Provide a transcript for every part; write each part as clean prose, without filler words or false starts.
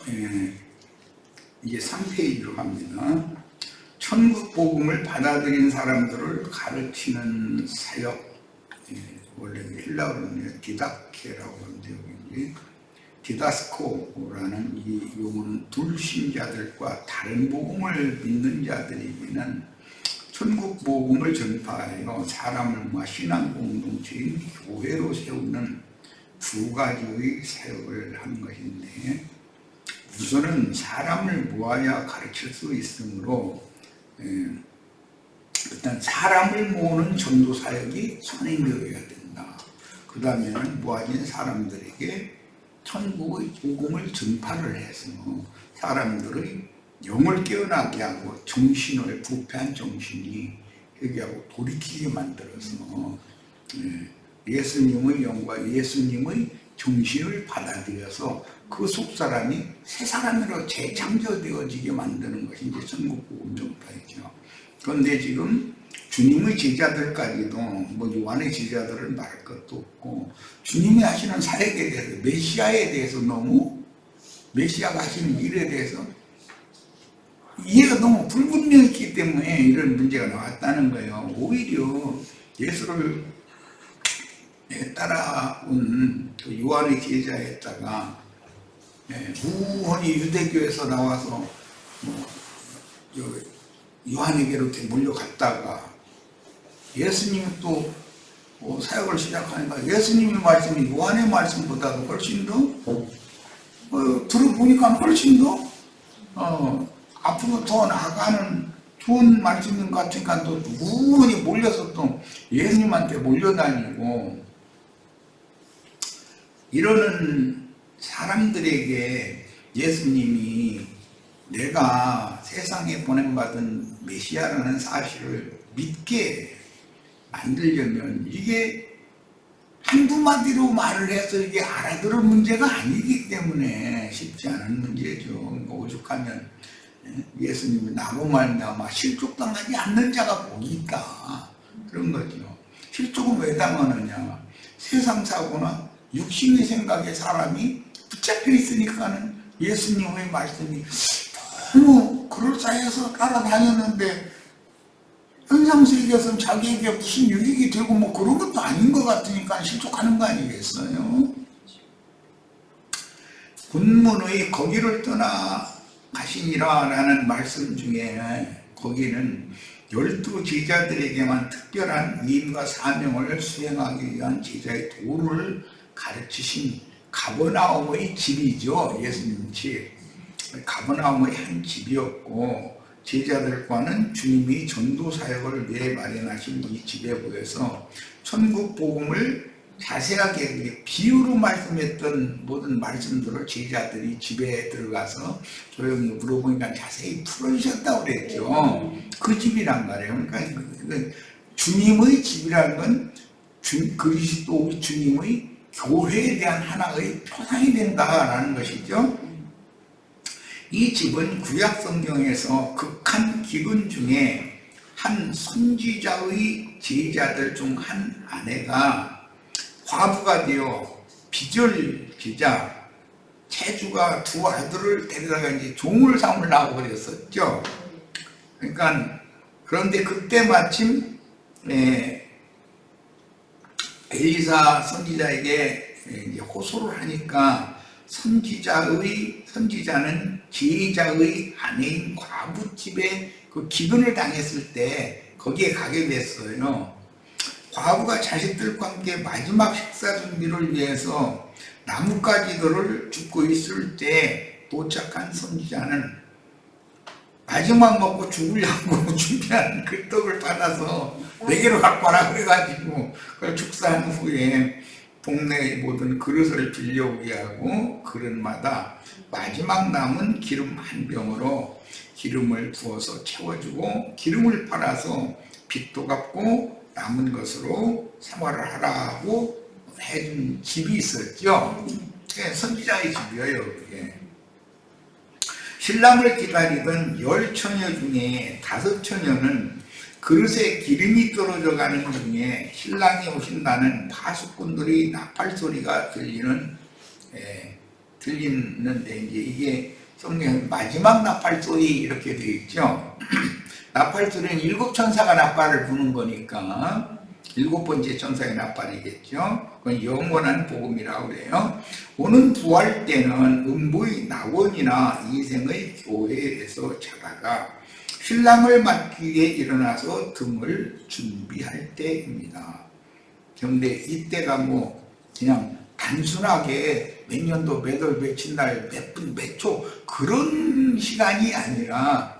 이게 3페이지로 갑니다. 천국 복음을 받아들인 사람들을 가르치는 사역. 원래 헬라어로는 디다케라고 하는데 여기 디다스코라는 이 용어는 불신자들과 다른 복음을 믿는 자들에게는 천국 복음을 전파하여 사람을 신앙 공동체인 교회로 세우는 두 가지의 사역을 하는 것인데, 우선은 사람을 모아야 가르칠 수 있으므로 일단 사람을 모으는 전도 사역이 선행되어야 된다. 그 다음에는 모아진 사람들에게 천국의 복음을 전파를 해서 사람들의 영을 깨어나게 하고 정신을, 부패한 정신이 회개하고 돌이키게 만들어서 예수님의 영과 예수님의 정신을 받아들여서 그 속사람이 새 사람으로 재창조되어지게 만드는 것이 이제 천국 복음 전파이죠. 그런데 지금 주님의 제자들까지도 요한의 제자들을 말할 것도 없고, 주님이 하시는 사역에 대해서, 메시아에 대해서 너무, 메시아가 하시는 일에 대해서 이해가 너무 불분명했기 때문에 이런 문제가 나왔다는 거예요. 오히려 예수를 따라온 요한의 제자였다가 무언히 유대교에서 나와서 요한에게로 이렇게 몰려갔다가 예수님이 또 사역을 시작하니까 예수님의 말씀이 요한의 말씀보다도 훨씬 더 들어보니까 훨씬 더 앞으로 더 나아가는 좋은 말씀 같으니까 또 무언히 몰려서 또 예수님한테 몰려다니고, 이러는 사람들에게 예수님이 내가 세상에 보냄받은 메시아라는 사실을 믿게 만들려면 이게 한두 마디로 말을 해서 이게 알아들을 문제가 아니기 때문에 쉽지 않은 문제죠. 오죽하면 예수님이 나로 말미암아 실족당하지 않는 자가 복이 있다, 그런 거죠. 실족은 왜 당하느냐? 세상 사고나 육신의 생각에 사람이 붙잡혀 있으니까는 예수님의 말씀이 너무 그럴싸해서 따라다녔는데 현상세계에서는 자기에게 무슨 유익이 되고 그런 것도 아닌 것 같으니까 실족하는 거 아니겠어요? 본문의 거기를 떠나 가시니라 라는 말씀 중에 거기는 12 제자들에게만 특별한 위임과 사명을 수행하기 위한 제자의 도를 가르치신 가버나움의 집이죠. 예수님 집. 가버나움의 한 집이었고, 제자들과는 주님이 전도 사역을 위해 마련하신 이 집에 모여서 천국 복음을 자세하게 비유로 말씀했던 모든 말씀들을 제자들이 집에 들어가서 조용히 물어보니까 자세히 풀어주셨다고 그랬죠. 그 집이란 말이에요. 그러니까 주님의 집이라는 건 그리스도 주님의 교회에 대한 하나의 표상이 된다라는 것이죠. 이 집은 구약 성경에서 극한 기근 중에 한 선지자의 제자들 중 한 아내가 과부가 되어 비절지자 체주가 두 아들을 데려다가 이제 종을 삼으려고 그랬었죠. 그러니까 그런데 그때 마침 엘리사 선지자에게 이제 호소를 하니까 선지자는 제자의 아내인 과부 집에 그 기근을 당했을 때 거기에 가게 됐어요. 과부가 자식들과 함께 마지막 식사 준비를 위해서 나뭇가지들을 줍고 있을 때 도착한 선지자는 마지막 먹고 죽으려고 준비한 그 떡을 받아서 내게로 갖고 와라 그래가지고 그걸 축사한 후에 동네의 모든 그릇을 빌려오게 하고 그릇마다 마지막 남은 기름 한 병으로 기름을 부어서 채워주고 기름을 팔아서 빚도 갚고 남은 것으로 생활을 하라고 해준 집이 있었죠. 선지자의 집이에요. 그게. 신랑을 기다리던 10처녀 중에 5처녀는 그릇에 기름이 떨어져 가는 중에 신랑이 오신다는 파수꾼들의 나팔 소리가 들리는 들리는데 이제 이게 성경 마지막 나팔 소리 이렇게 되어 있죠. 나팔 소리는 7 천사가 나팔을 부는 거니까 7번째 천사의 나팔이겠죠. 그건 영원한 복음이라고 그래요. 오는 부활 때는 음부의 낙원이나 이생의 교회에서 자다가 신랑을 맞기 위해 일어나서 등을 준비할 때입니다. 그런데 이때가 뭐 그냥 단순하게 몇 년도 몇 월 며칠 날 몇 분 몇 초 그런 시간이 아니라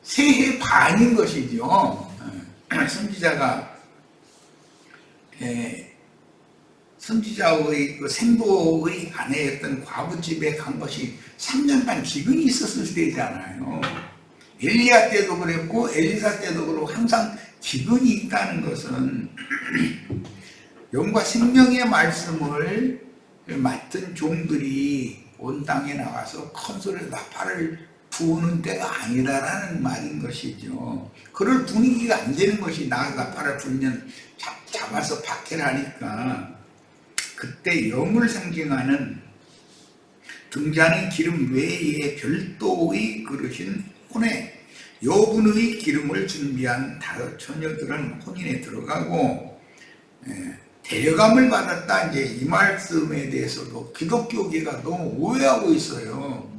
새해 반인 것이죠. 선지자의 그 생도의 아내였던 과부집에 간 것이 3년 반 기근이 있었을 때잖아요. 엘리야 때도 그랬고 엘리사 때도 그렇고 항상 기근이 있다는 것은 영과 생명의 말씀을 맡은 종들이 온 땅에 나와서 큰 소리로 나팔을 부는 때가 아니라는 말인 것이죠. 그럴 분위기가 안 되는 것이 나팔을 불면 잡아서 박해를 하니까 그때 영을 상징하는 등잔의 기름 외에 별도의 그릇인 혼에 여분의 기름을 준비한 5 처녀들은 혼인에 들어가고 데려감을 받았다. 이제 이 말씀에 대해서도 기독교계가 너무 오해하고 있어요.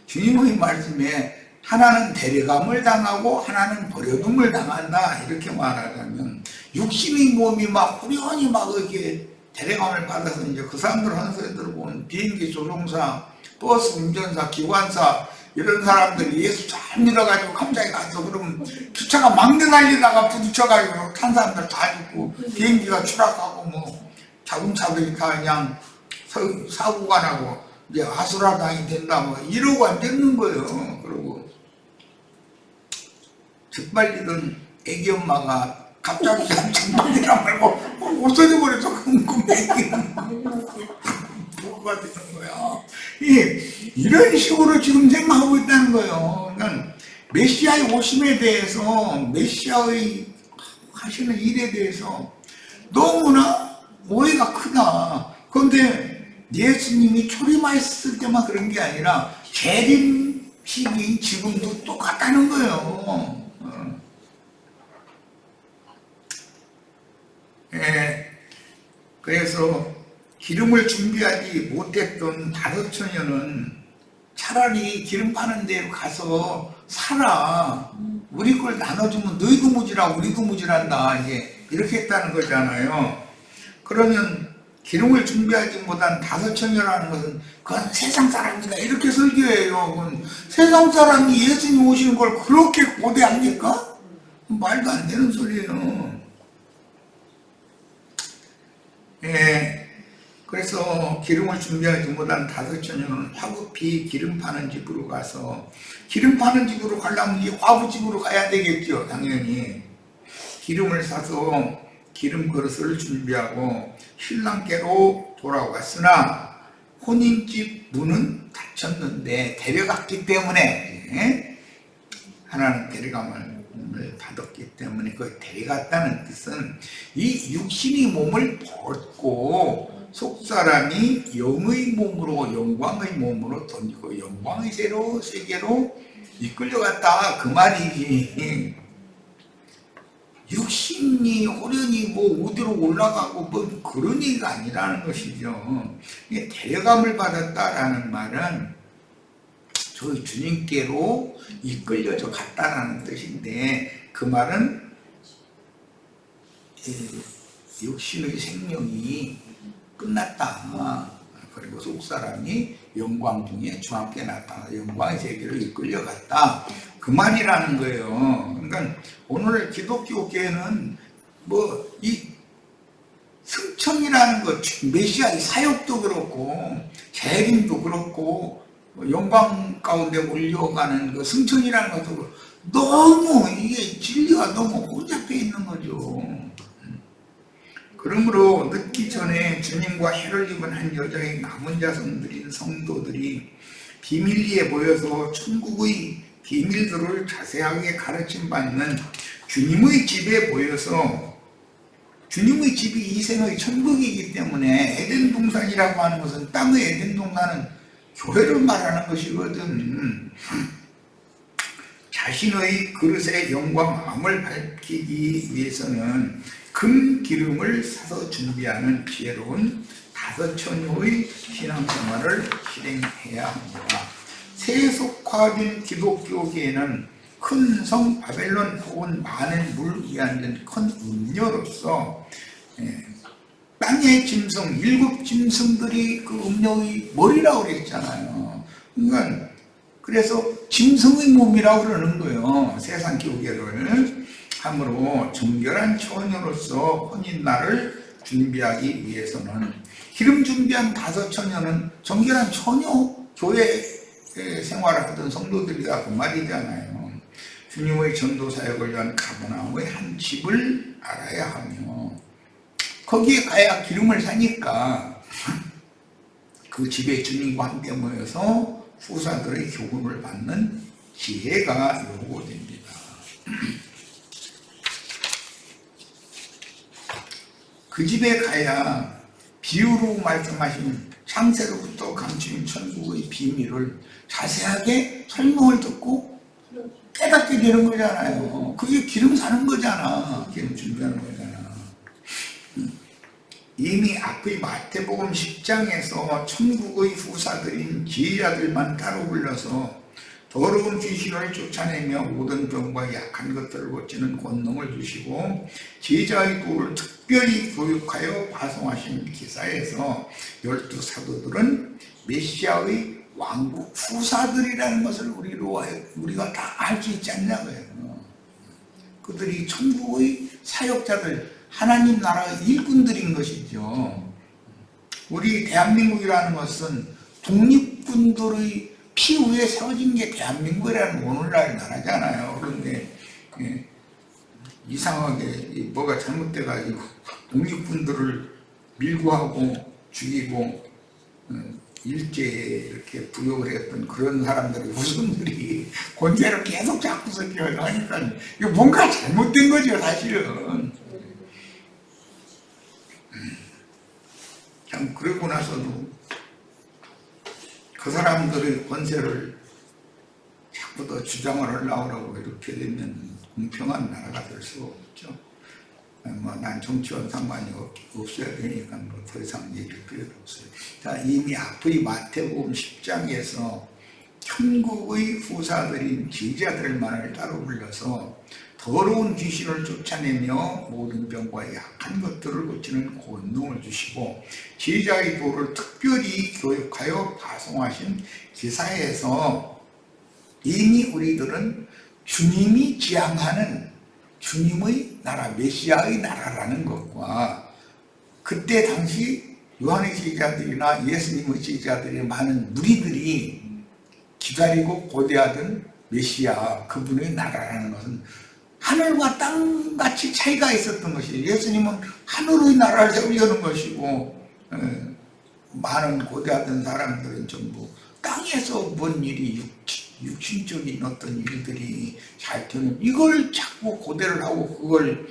주님의 말씀에 하나는 데려감을 당하고 하나는 버려둠을 당한다 이렇게 말하자면 육신의 몸이 막 후련히 막 이렇게 데려감을 받아서 이제 그 사람들 하는 소리 들어보면 비행기 조종사, 버스 운전사, 기관사 이런 사람들이 예수 잘 믿어가지고 갑자기 가서 그러면 기차가 막 내달리다가 부딪혀가지고 탄 사람들 다 죽고 비행기가 추락하고 뭐 자동차들이 다 그냥 사고가 나고 이제 아수라장이 된다 뭐 이러고 앉아있는 거예요. 그리고 짓밟리던 애기 엄마가 갑자기 잠깐이라 말고 없어져 버려서 궁금해. 뭐가 되는 거야. 이런 식으로 지금 생각하고 있다는 거예요. 그러니까 메시아의 오심에 대해서 메시아의 하시는 일에 대해서 너무나 오해가 크다. 그런데 예수님이 초림하셨을 때만 그런 게 아니라 재림 시기 지금도 똑같다는 거예요. 그래서 기름을 준비하지 못했던 5 처녀는 차라리 기름 파는 데로 가서 살아. 우리 걸 나눠주면 너희도 무지라 우리도 무지란다. 이제 이렇게 했다는 거잖아요. 그러면 기름을 준비하지 못한 5 처녀라는 것은 그건 세상 사람이다 이렇게 설교해요. 그건 세상 사람이 예수님 오시는 걸 그렇게 고대합니까? 말도 안 되는 소리예요. 그래서 기름을 준비하지 못한 5 처녀는 화급히 기름 파는 집으로 가서 기름 파는 집으로 가려면 이 과부집으로 가야 되겠죠. 당연히 기름을 사서 기름 그릇을 준비하고 신랑께로 돌아왔으나 혼인집 문은 닫혔는데 데려갔기 때문에 하나는 데려감을 받았기 때문에 그 데려갔다는 뜻은 이 육신의 몸을 벗고 속사람이 영의 몸으로 영광의 몸으로 던지고 영광의 세계로 이끌려갔다 그 말이지. 육신이 호련히 뭐 어디로 올라가고 뭐 그런 얘기가 아니라는 것이죠. 데려감을 받았다라는 말은 저희 주님께로 이끌려져 갔다라는 뜻인데 그 말은 육신의 생명이 끝났다. 그리고 속사람이 영광 중에 주 함께 나타나 영광의 세계로 이끌려갔다. 그 말이라는 거예요. 그러니까 오늘 기독교계는 뭐 이 승천이라는 것, 메시아의 사역도 그렇고 재림도 그렇고 영광 가운데 올려가는 그 승천이라는 것도 너무 이게 진리가 너무 혼잡해 있는 거죠. 그러므로 늦기 전에 주님과 해를 입은 한 여자의 남은 자손들인 성도들이 비밀리에 모여서 천국의 비밀들을 자세하게 가르침받는 주님의 집에 모여서 주님의 집이 이 생의 천국이기 때문에 에덴 동산이라고 하는 것은 땅의 에덴 나는 교회를 말하는 것이거든. 자신의 그릇의 영과 마음을 밝히기 위해서는 금 기름을 사서 준비하는 지혜로운 다섯 처녀의 신앙생활을 실행해야 합니다. 세속화된 기독교계에는 큰 성 바벨론 혹은 많은 물 위에 앉은 큰 음료로서 땅의 짐승, 7 짐승들이 그 음료의 머리라고 그랬잖아요. 그러니까 그래서 짐승의 몸이라고 그러는 거예요. 세상 교계를 함으로 정결한 처녀로서 혼인날을 준비하기 위해서는 기름 준비한 다섯 처녀는 정결한 처녀 교회 생활을 하던 성도들이다 그 말이잖아요. 주님의 전도 사역을 위한 가버나움의 한 집을 알아야 하며 거기에 가야 기름을 사니까 그 집에 주님과 함께 모여서 후사들의 교훈을 받는 지혜가 요구됩니다. 그 집에 가야 비유로 말씀하신 창세로부터 감추인 천국의 비밀을 자세하게 설명을 듣고 깨닫게 되는 거잖아요. 그게 기름 사는 거잖아. 기름 준비하는 거잖아. 이미 앞의 마태복음 10장에서 천국의 후사들인 지혜자들만 따로 불러서 더러운 귀신을 쫓아내며 모든 병과 약한 것들을 고치는 권능을 주시고 제자의 도를 특별히 교육하여 파송하신 기사에서 12 사도들은 메시아의 왕국 후사들이라는 것을 우리가 다 알 수 있지 않냐고요. 그들이 천국의 사역자들, 하나님 나라의 일꾼들인 것이죠. 우리 대한민국이라는 것은 독립군들의 피 위에 세워진 게 대한민국이라는 오늘날 나라잖아요. 그런데 이상하게 뭐가 잘못돼가지고 독립군들을 밀고 하고 죽이고 일제에 이렇게 부역을 했던 그런 사람들의 후손들이 권세를 계속 잡고 섞여서 하니까 이거 뭔가 잘못된 거죠, 사실은. 참 그러고 나서도 그 사람들의 권세를 자꾸 더 주장을 하려고 이렇게 되면 공평한 나라가 될 수가 없죠. 난 정치와 상관이 없어야 되니까 더 이상 얘기할 필요도 없어요. 자, 이미 앞의 마태복음 10장에서 천국의 후사들인 제자들만을 따로 불러서 더러운 귀신을 쫓아내며 모든 병과 약한 것들을 고치는 권능을 주시고 제자의 도를 특별히 교육하여 파송하신 기사에서 이미 우리들은 주님이 지향하는 주님의 나라, 메시아의 나라라는 것과 그때 당시 요한의 제자들이나 예수님의 제자들의 많은 무리들이 기다리고 고대하던 메시아, 그분의 나라라는 것은 하늘과 땅같이 차이가 있었던 것이에요. 예수님은 하늘의 나라를 세우려는 것이고 많은 고대하던 사람들은 전부 땅에서 뭔 일이 육신적인 어떤 일들이 잘 되는 이걸 자꾸 고대를 하고 그걸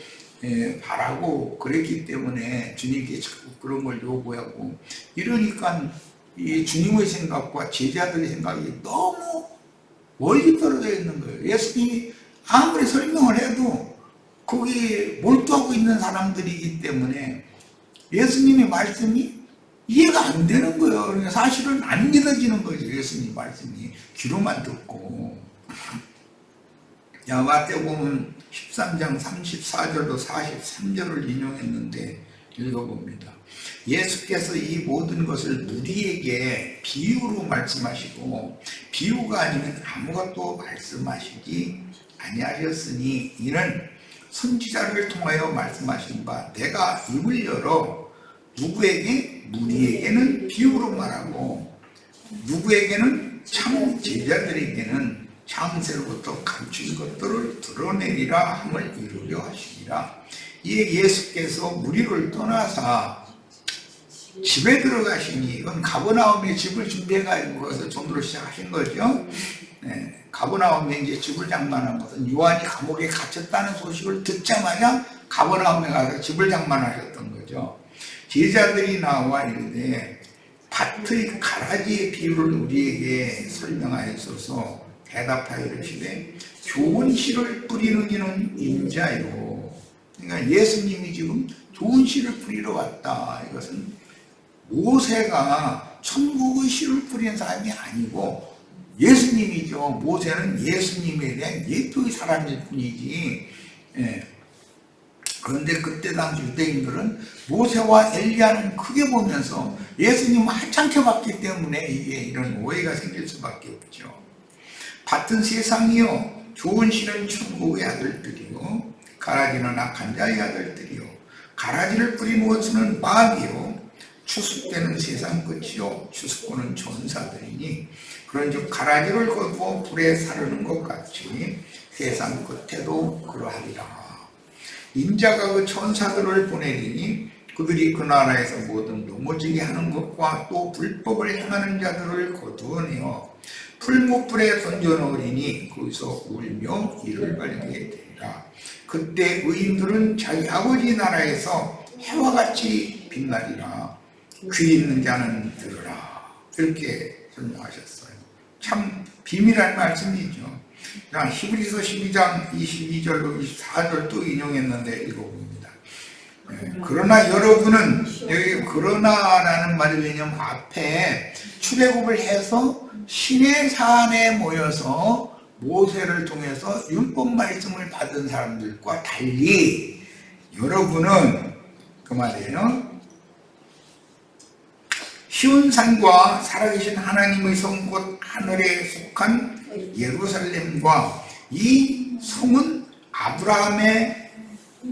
바라고 그랬기 때문에 주님께 자꾸 그런 걸 요구하고 이러니까 이 주님의 생각과 제자들의 생각이 너무 멀리 떨어져 있는 거예요. 예수님이 아무리 설명을 해도 거기에 몰두하고 있는 사람들이기 때문에 예수님의 말씀이 이해가 안 되는 거예요. 그러니까 사실은 안 믿어지는 거죠. 예수님 말씀이 귀로만 듣고. 마태복음 13장 34절로 43절을 인용했는데 읽어봅니다. 예수께서 이 모든 것을 우리에게 비유로 말씀하시고 비유가 아니면 아무것도 말씀하시지 아니하셨으니 이는 선지자를 통하여 말씀하신 바 내가 입을 열어 누구에게 무리에게는 비유로 말하고 누구에게는 참 제자들에게는 창세로부터 감춘 것들을 드러내리라 함을 이루려 하시니라. 이에 예수께서 무리를 떠나사 집에 들어가시니 이건 가버나움에 집을 준비해가지고 거기서 전도를 시작하신 거죠. 가버나움에 이제 집을 장만한 것은 요한이 감옥에 갇혔다는 소식을 듣자마자 가버나움에 가서 집을 장만하셨던 거죠. 제자들이 나와 이르되 밭의 가라지의 비유를 우리에게 설명하여서 대답하여 이르시되 좋은 씨를 뿌리는 이는 인자요. 그러니까 예수님이 지금 좋은 씨를 뿌리러 왔다. 이것은 모세가 천국의 씨를 뿌리는 사람이 아니고 예수님이죠. 모세는 예수님에 대한 예표의 사람일 뿐이지. 예. 그런데 그때 당시 유대인들은 모세와 엘리야는 크게 보면서 예수님은 하찮게 봤기 때문에 이게 이런 오해가 생길 수밖에 없죠. 같은 세상이요, 좋은 씨는 천국의 아들들이요, 가라지는 악한 자의 아들들이요, 가라지를 뿌리는 것은 마귀요, 추수때는 세상 끝이요, 추수꾼은 천사들이니 그런즉 가라지를 걷고 불에 사르는 것 같이 세상 끝에도 그러하리라. 인자가 그 천사들을 보내리니 그들이 그 나라에서 모든 넘어지게 하는 것과 또 불법을 행하는 자들을 거두어내어 풀무불에 던져넣으리니 거기서 울며 이를 벌게 되리라. 그때 의인들은 자기 아버지 나라에서 해와 같이 빛나리라. 귀 있는 자는 들으라. 이렇게 설명하셨어요. 참 비밀한 말씀이죠. 히브리서 12장 22절로 24절 또 인용했는데 읽어봅니다. 그러나 여러분은 여기 그러나라는 말이 왜냐면 앞에 출애굽을 해서 시내 산에 모여서 모세를 통해서 율법 말씀을 받은 사람들과 달리 여러분은 그 말이에요. 시온산과 살아계신 하나님의 성 곧 하늘에 속한 예루살렘과 이 성은 아브라함의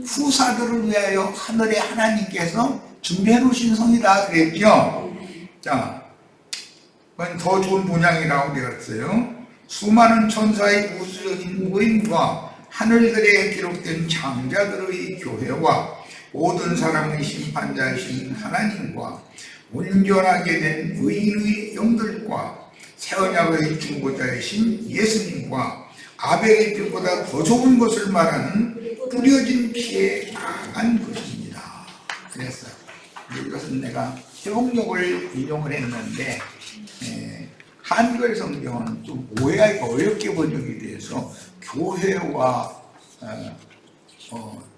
후사들을 위하여 하늘의 하나님께서 준비해 놓으신 성이다 그랬죠. 자, 그건 더 좋은 본향이라고 되었어요. 수많은 천사의 우주적인 모임과 하늘들에 기록된 장자들의 교회와 모든 사람의 심판자이신 하나님과 온전하게 된 의인의 영들과 새 언약의 중보자이신 예수님과 아벨의 피보다 더 좋은 것을 말하는 뿌려진 피에 나아간 것입니다. 그랬어요. 이것은 내가 해옥역을 인용을 했는데 한글 성경은 좀 오해하기가 어렵게 번역이 돼서 교회와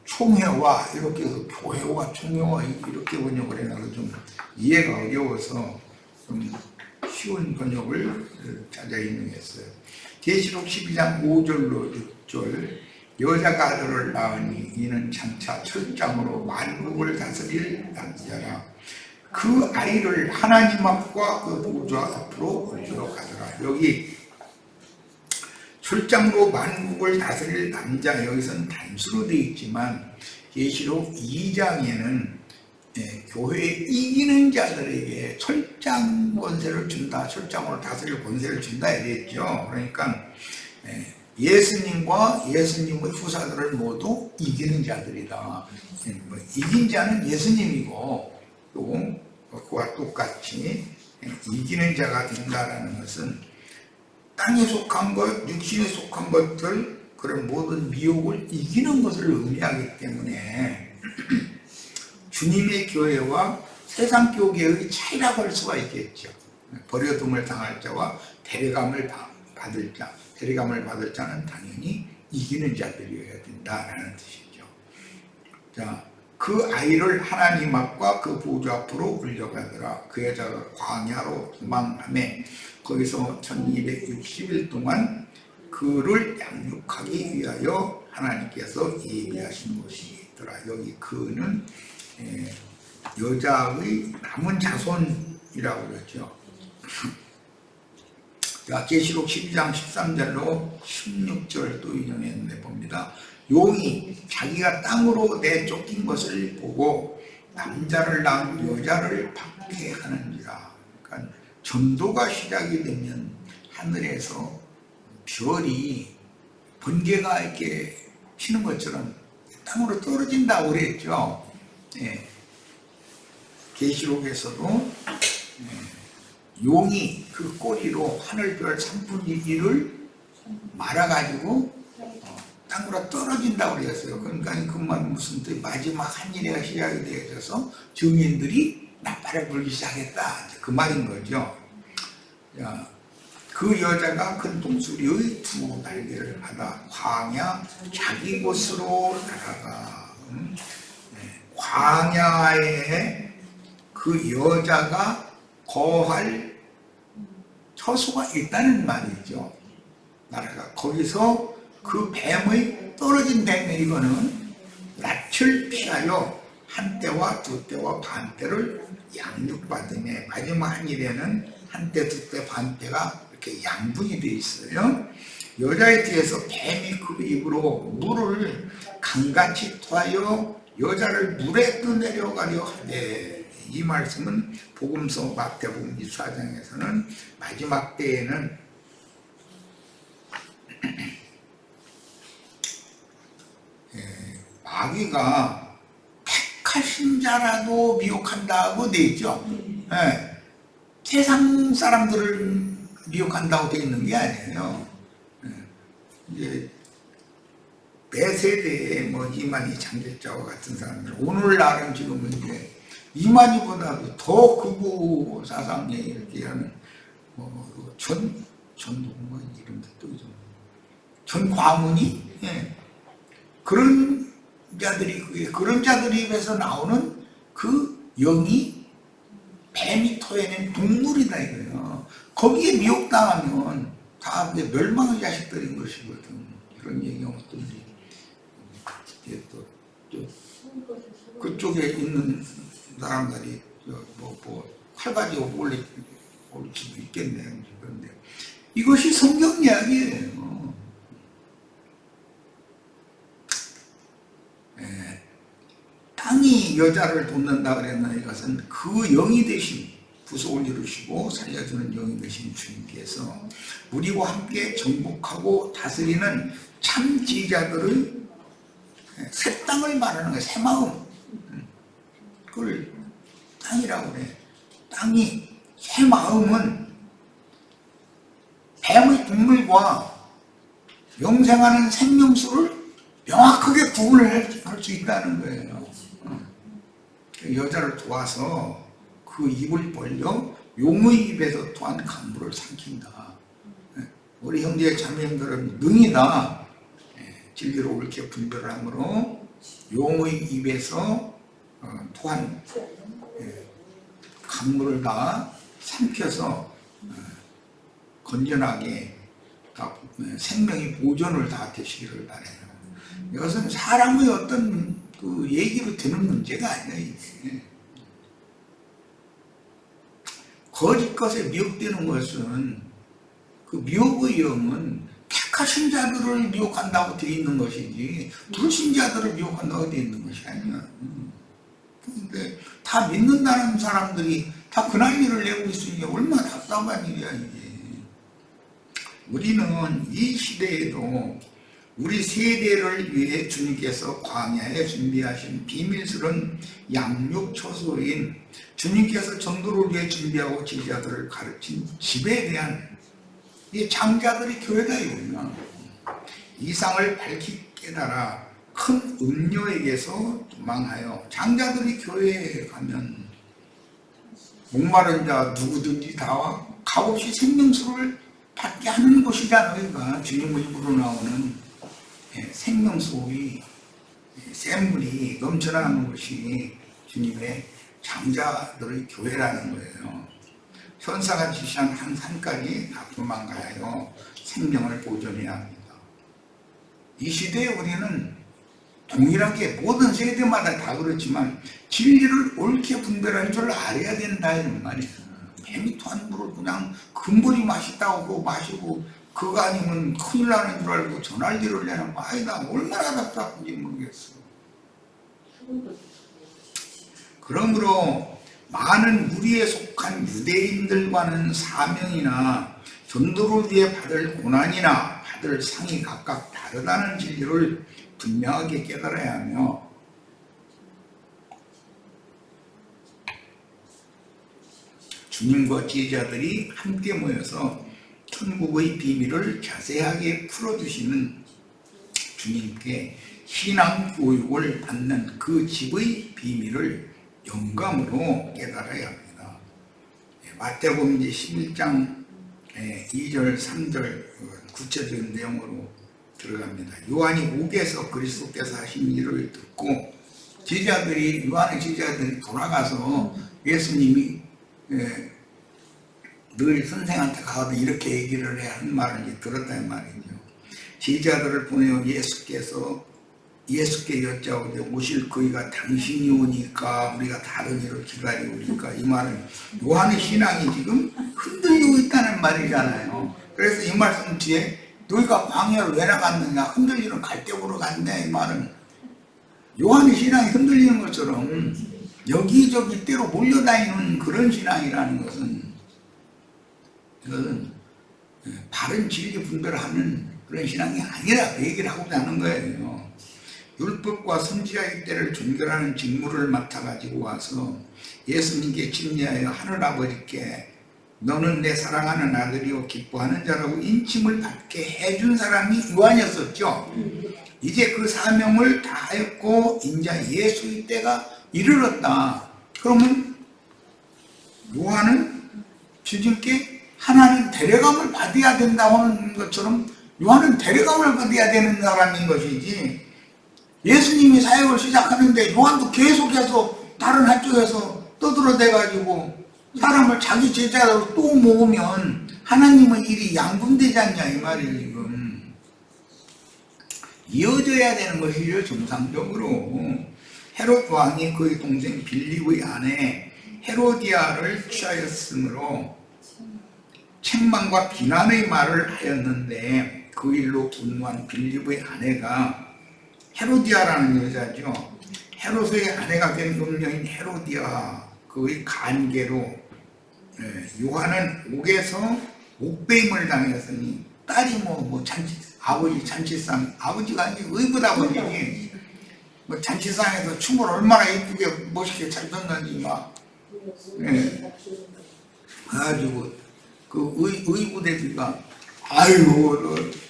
총회와 이렇게 해서 교회와 총회와 이렇게 번역을 해놔서 좀 이해가 어려워서 좀 쉬운 번역을 찾아 인용했어요. 계시록 12장 5절로 6절 여자가 아들을 낳으니 이는 장차 철장으로 만국을 다스릴 남자라. 그 아이를 하나님 앞과 그 보좌 앞으로 올려가더라. 여기 철장으로 만국을 다스릴 남자, 여기서는 단수로 되어 있지만 계시록 2장에는 교회에 이기는 자들에게 철장 권세를 준다, 철장으로 다스릴 권세를 준다 이랬죠. 그러니까 예수님과 예수님의 후사들을 모두 이기는 자들이다. 이긴 자는 예수님이고 또 그와 똑같이 이기는 자가 된다라는 것은 땅에 속한 것, 육신에 속한 것들, 그런 모든 미혹을 이기는 것을 의미하기 때문에 주님의 교회와 세상 교회의 차이라고 할 수가 있겠죠. 버려둠을 당할 자와 데려감을 받을 자, 데려감을 받을 자는 당연히 이기는 자들이어야 된다라는 뜻이죠. 자, 그 아이를 하나님 앞과 그 보좌 앞으로 올려가더라. 그 여자가 광야로 도망하며 거기서 1260일 동안 그를 양육하기 위하여 하나님께서 예비하신 것이더라. 여기 그는 여자의 남은 자손이라고 그러죠. 계시록 12장 13절로 16절 또 인용했는데 봅니다. 용이 자기가 땅으로 내쫓긴 것을 보고 남자를 낳은 여자를 박해하는지라. 그러니까 전도가 시작이 되면 하늘에서 별이 번개가 이렇게 치는 것처럼 땅으로 떨어진다고 그랬죠. 계시록에서도 용이 그 꼬리로 하늘별 3분의 1을 말아가지고 땅으로 떨어진다고 그랬어요. 그러니까 그 말은 무슨 뜻? 마지막 한일회가 시작이 되어져서 증인들이 나팔을 불기 시작했다. 그 말인 거죠. 야, 그 여자가 큰 독수리의 두 날개를 받아 광야 자기 곳으로 날아가. 광야에 그 여자가 거할 처소가 있다는 말이죠. 날아가 거기서 그 뱀의 떨어진 뱀의 이거는 낯을 피하여 한 때와 두 때와 반 때를 양육받으며 마지막 한 일에는 한 때, 두 때, 반 때가 이렇게 양분이 되어 있어요. 여자의 뒤에서 뱀이 그 입으로 물을 강같이 토하여 여자를 물에 떠내려가려 하되, 이 말씀은 복음서 마태복음 24장에서는 마지막 때에는 마귀가 택하신 자라도 미혹한다고 되어 있죠. 예, 세상 사람들을 미혹한다고 되어 있는 게 아니에요. 이제 내 세대에 뭐 이만희 장제자와 같은 사람들, 오늘날은 지금은 이제 이만희보다도 더 극우 사상에 이렇게 하는 뭐 이름도 또 전 과문이, 그런 자들이 입에서 나오는 그 영이 뱀이 토해낸 동물이다 이거예요. 거기에 미혹당하면 다 멸망의 자식들인 것이거든. 이런 얘기가 어떤지. 또 그쪽에 있는 사람들이 칼 가지고 올 수도 있겠네. 그런데 이것이 성경 이야기예요. 땅이 여자를 돕는다 그랬는데 이것은 그 영이 되신, 부속을 이루시고 살려주는 영이 되신 주님께서 우리와 함께 정복하고 다스리는 참 지휘자들의 새 땅을 말하는 거예요. 새 마음. 그걸 땅이라고 그래. 땅이, 새 마음은 뱀의 동물과 영생하는 생명수를 명확하게 구분을 할 수 있다는 거예요. 여자를 도와서 그 입을 벌려 용의 입에서 또한 강물을 삼킨다. 우리 형제 자매님들은 능이다. 진리로 옳게 분별을 하므로 용의 입에서 또한 강물을 다 삼켜서 건전하게 생명의 보존을 다 되시기를 바라요. 이것은 사람의 어떤 그 얘기로 되는 문제가 아니에요. 거짓 것에 미혹되는 것은 그 미혹의 영은 택하신 자들을 미혹한다고 되어 있는 것이지 불신자들을 미혹한다고 되어 있는 것이 아니야. 그런데 다 믿는다는 사람들이 다 그날 일을 내고 있으니 얼마나 답답한 일이야 이게. 우리는 이 시대에도 우리 세대를 위해 주님께서 광야에 준비하신 비밀스러운 양육처소인 주님께서 전도를 위해 준비하고 제자들을 가르친 집에 대한 이 장자들의 교회다 이거구나. 이상을 밝히 깨달아 큰 음료에게서 도망하여, 장자들이 교회에 가면 목마른 자 누구든지 다 값없이 생명수를 받게 하는 곳이잖아요. 그러니까 주님의 입으로 나오는 생명수의 샘물이 넘쳐나는 것이 주님의 장자들의 교회라는 거예요. 현사가 지시한 한 산까지 앞으로만 가야 생명을 보존해야 합니다. 이 시대에 우리는 동일하게 모든 세대마다 다 그렇지만 진리를 옳게 분별할 줄 알아야 된다 이런 말이에요. 뱀이 토한 물을 그냥 근본이 맛있다고 그거 마시고 그거 아니면 큰일 나는 줄 알고 전화기를 내는 거 아니다. 얼마나 답답한지 모르겠어. 그러므로 많은 무리에 속한 유대인들과는 사명이나 전도를 위해 받을 고난이나 받을 상이 각각 다르다는 진리를 분명하게 깨달아야 하며, 주님과 제자들이 함께 모여서 천국의 비밀을 자세하게 풀어주시는 주님께 신앙 교육을 받는 그 집의 비밀을 영감으로 깨달아야 합니다. 마태복음 11장 2절, 3절 구체적인 내용으로 들어갑니다. 요한이 옥에서 그리스도께서 하신 일을 듣고 요한의 제자들이 돌아가서 예수님이 늘 선생한테 가서 이렇게 얘기를 해야 하는 말을 이제 들었단 말이죠. 제자들을 보내어 예수께 여짜오되 오실 그이가 당신이 오니까 우리가 다른 일을 기다리오니까, 이 말은 요한의 신앙이 지금 흔들리고 있다는 말이잖아요. 그래서 이 말씀 뒤에 너희가 광야를 왜 나갔느냐, 흔들리는 갈대보러 갔네, 이 말은 요한의 신앙이 흔들리는 것처럼 여기저기 때로 몰려다니는 그런 신앙이라는 것은, 이것은 바른 진리 분별하는 그런 신앙이 아니라 그 얘기를 하고자 하는 거예요. 율법과 선지자의 때를 종결하는 직무를 맡아가지고 와서 예수님께 침례하여 하늘아버지께 너는 내 사랑하는 아들이요 기뻐하는 자라고 인침을 받게 해준 사람이 요한이었었죠. 이제 그 사명을 다했고 이제 예수의 때가 이르렀다. 그러면 요한은 주님께 하나님 데려감을 받아야 된다고 하는 것처럼 요한은 데려감을 받아야 되는 사람인 것이지, 예수님이 사역을 시작하는데 요한도 계속해서 다른 한쪽에서 떠들어대가지고 사람을 자기 제자로 또 모으면 하나님의 일이 양분되지 않냐, 이 말이에요. 지금 이어져야 되는 것이죠. 정상적으로 헤롯 왕이 그의 동생 빌립의 아내 헤로디아를 취하였으므로 책망과 비난의 말을 하였는데, 그 일로 분노한 빌립의 아내가 헤로디아라는 여자죠. 헤롯의 아내가 된 음녀인 헤로디아, 그의 간계로 요한은 옥에서 옥배임을 당했으니, 딸이 아버지 잔치상, 아버지가 아니고 의붓아버지니 잔치상에서 춤을 얼마나 이쁘게 멋있게 잘 췄는지 막 그래가지고 그 의붓애비가 아유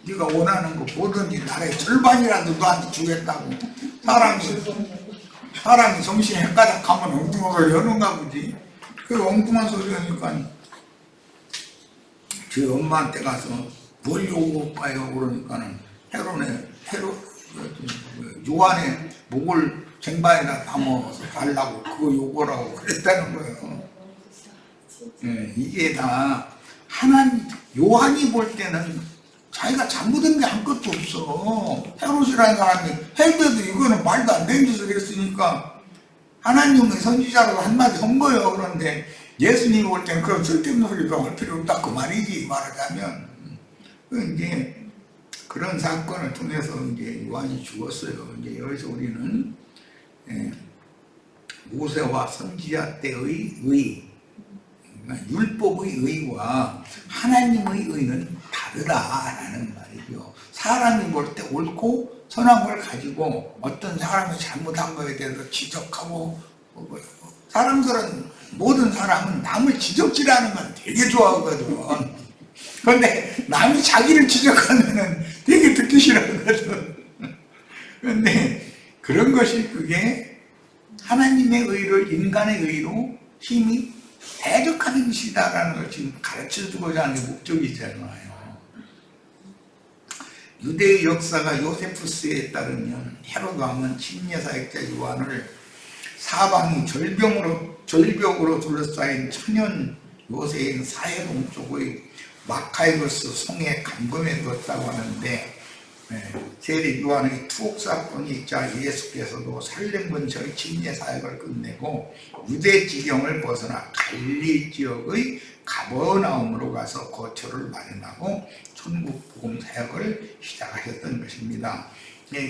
네가 원하는 거 뭐든지 나의 절반이라도 너한테 주겠다고. 사람이 정신이 헷가닥 하면 엉뚱한 여는가 보지. 그 엉뚱한 소리 하니까 저 엄마한테 가서 뭘 요구할까요? 그러니까는 요한의 목을 쟁반에다 담아서 달라고 그거 요구라고 그랬다는 거예요. 이게 다 요한이 볼 때는 자기가 잘못한 게 아무것도 없어. 헤롯이라는 사람이 헬때도 이거는 말도 안 되는 짓을 했으니까 하나님의 선지자로 한마디 한 거예요. 그런데 예수님이 볼 때는 그런 쓸데없는 소리가 할 필요 없다, 그 말이지. 말하자면 이제 그런 사건을 통해서 이제 요한이 죽었어요. 이제 여기서 우리는 모세와 선지자 때의 의, 율법의 의와 하나님의 의는 다르다라는 말이죠. 사람이 볼 때 옳고 선한 걸 가지고 어떤 사람이 잘못한 것에 대해서 지적하고, 모든 사람은 남을 지적질하는 건 되게 좋아하거든. 그런데 남이 자기를 지적하면 되게 듣기 싫어하거든. 그런데 그런 것이 그게 하나님의 의를 인간의 의로 힘이 대적하는 것이다라는 걸 지금 가르쳐주고자 하는 게 목적이잖아요. 유대의 역사가 요세푸스에 따르면 헤롯 왕은 침례사역자 요한을 사방이 절벽으로 둘러싸인 천연 요새인 사해동 쪽의 마카이로스 송에 감금해 두었다고 하는데, 세례 요한의 투옥 사건이 있자 예수께서도 살렘 근처의 침례 사역을 끝내고 유대 지경을 벗어나 갈릴리 지역의 가버나움으로 가서 거처를 마련하고 천국 복음 사역을 시작하셨던 것입니다.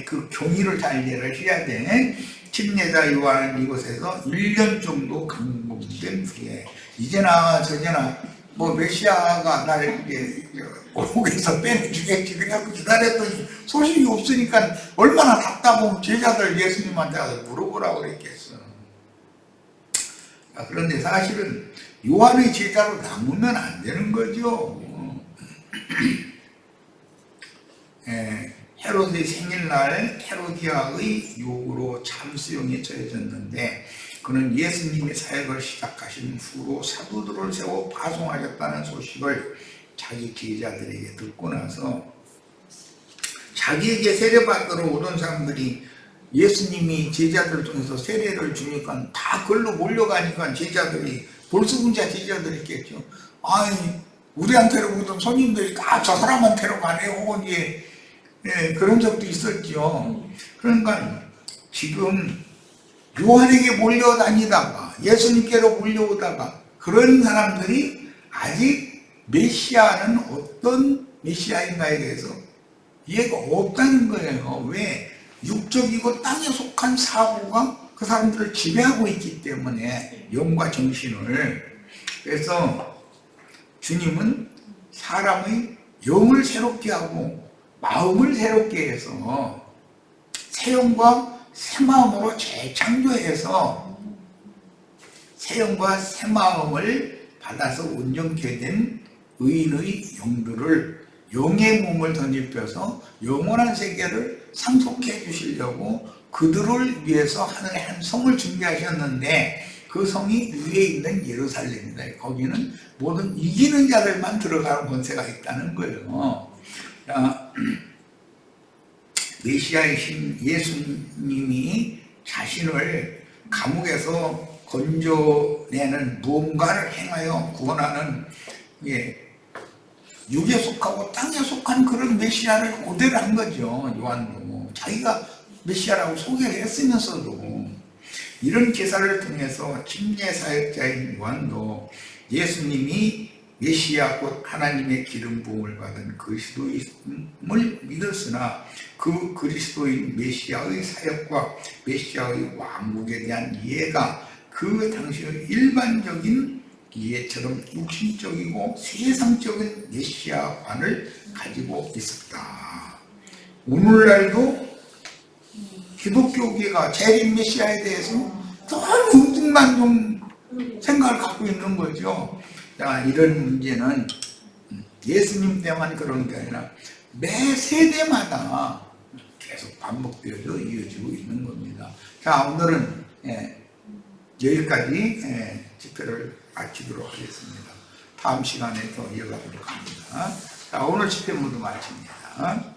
그 경위를 잘 이해를 해야 돼. 침례자 요한은 이곳에서 1년 정도 감금된 후에 이제나 저제나 메시아가 나를 이제 옥에서 빼내주겠지 그래갖고 기다렸더니 소식이 없으니까 얼마나 답답하면 제자들 예수님한테 가서 물어보라고 그랬겠어. 그런데 사실은 요한의 제자로 남으면 안 되는 거죠. 헤롯의 생일날 헤로디아의 요구로 참수용에 처해졌는데, 그는 예수님이 사역을 시작하신 후로 사도들을 세워 파송하셨다는 소식을 자기 제자들에게 듣고 나서 자기에게 세례받으러 오던 사람들이 예수님이 제자들 중에서 세례를 주니까 다 글로 몰려가니까 제자들이 볼수군자 제자들이 있겠죠. 아니 우리한테로 오던 손님들이 다 저 사람한테로 가네 혹은 그런 적도 있었죠. 그러니까 지금 요한에게 몰려다니다가 예수님께로 몰려오다가 그런 사람들이 아직 메시아는 어떤 메시아인가에 대해서 이해가 없다는 거예요. 왜? 육적이고 땅에 속한 사고가 그 사람들을 지배하고 있기 때문에 영과 정신을. 그래서 주님은 사람의 영을 새롭게 하고 마음을 새롭게 해서 새 영과 새 마음으로 재창조해서 새 영과 새 마음을 받아서 온전케 된 의인의 영들을 영의 몸을 덧입혀서 영원한 세계를 상속해 주시려고 그들을 위해서 하늘의 한 성을 준비하셨는데 그 성이 위에 있는 예루살렘이다. 거기는 모든 이기는 자들만 들어가는 권세가 있다는 거예요. 메시아이신 예수님이 자신을 감옥에서 건져내는 무언가를 행하여 구원하는 육에 속하고 땅에 속한 그런 메시아를 고대로 한 거죠. 요한도 자기가 메시아라고 소개를 했으면서도 이런 기사를 통해서 침례 사역자인 요한도 예수님이 메시아 곧 하나님의 기름 부음을 받은 그리스도임을 믿었으나 그 그리스도인 메시아의 사역과 메시아의 왕국에 대한 이해가 그 당시의 일반적인 이해처럼 육신적이고 세상적인 메시아관을 가지고 있었다. 오늘날도 기독교계가 재림 메시아에 대해서 너무 웅뚱만 좀 생각을 갖고 있는 거죠. 이런 문제는 예수님 때만 그런 게 아니라 매 세대마다 계속 반복되어서 이어지고 있는 겁니다. 자, 오늘은 여기까지 집회를 마치도록 하겠습니다. 다음 시간에 또 이어가도록 합니다. 자, 오늘 집회 모두 마칩니다.